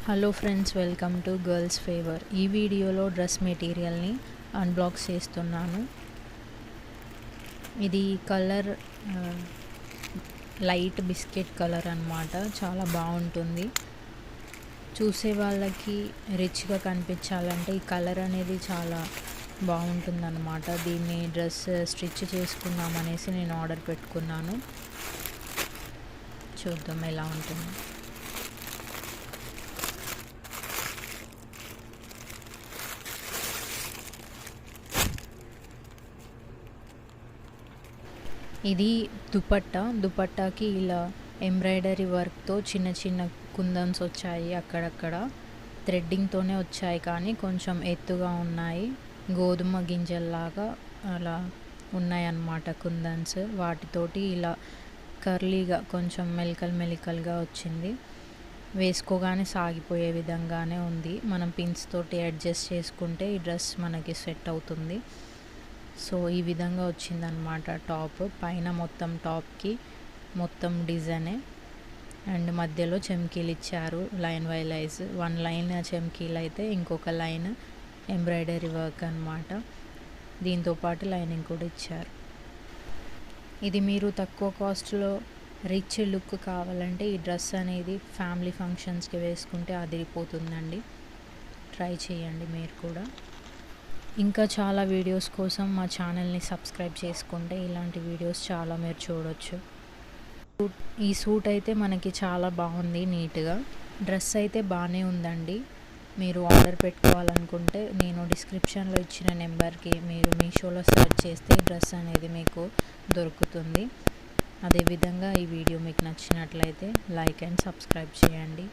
Hello friends, welcome to girls favour. ఈ వీడియోలో dress మెటీరియల్ని అన్బాక్స్ చేస్తున్నాను. ఇది కలర్ లైట్ బిస్కెట్ కలర్ అన్నమాట. చాలా బాగుంటుంది. చూసే వాళ్ళకి రిచ్గా కనిపించాలంటే ఈ కలర్ అనేది చాలా బాగుంటుందన్నమాట. దీన్ని డ్రెస్ స్టిచ్ చేసుకుందామనేసి నేను ఆర్డర్ పెట్టుకున్నాను. చూద్దాం ఎలా ఉంటుంది. ఇది దుపట్టాకి ఇలా ఎంబ్రాయిడరీ వర్క్తో చిన్న చిన్న కుందన్స్ వచ్చాయి. అక్కడక్కడ థ్రెడ్డింగ్తోనే వచ్చాయి, కానీ కొంచెం ఎత్తుగా ఉన్నాయి. గోధుమ గింజల్లాగా అలా ఉన్నాయి అన్నమాట కుందన్స్. వాటితోటి ఇలా కర్లీగా కొంచెం మెలికలుగా వచ్చింది. వేసుకోగానే సాగిపోయే విధంగానే ఉంది. మనం పిన్స్ తోటి అడ్జస్ట్ చేసుకుంటే ఈ డ్రెస్ మనకి సెట్ అవుతుంది. సో ఈ విధంగా వచ్చిందనమాట టాప్. పైన మొత్తం టాప్కి మొత్తం డిజైనే, అండ్ మధ్యలో చెమ్కీలు ఇచ్చారు లైన్ బై లైన్స్. 1 లైన్ చెమ్కీలు అయితే ఇంకొక లైన్ ఎంబ్రాయిడరీ వర్క్ అనమాట. దీంతోపాటు లైనింగ్ కూడా ఇచ్చారు. ఇది మీరు తక్కువ కాస్ట్లో రిచ్ లుక్ కావాలంటే ఈ డ్రెస్ అనేది ఫ్యామిలీ ఫంక్షన్స్కి వేసుకుంటే అదిరిపోతుందండి. ట్రై చేయండి మీరు కూడా. ఇంకా చాలా వీడియోస్ కోసం మా ఛానల్ని సబ్స్క్రైబ్ చేసుకుంటే ఇలాంటి వీడియోస్ చాలా మీరు చూడొచ్చు. ఈ సూట్ అయితే మనకి చాలా బాగుంది, నీట్గా. డ్రెస్ అయితే బాగానే ఉందండి. మీరు ఆర్డర్ పెట్టుకోవాలనుకుంటే నేను డిస్క్రిప్షన్లో ఇచ్చిన నెంబర్కి మీరు మీషోలో సెర్చ్ చేస్తే డ్రెస్ అనేది మీకు దొరుకుతుంది. అదేవిధంగా ఈ వీడియో మీకు నచ్చినట్లయితే లైక్ అండ్ సబ్స్క్రైబ్ చేయండి.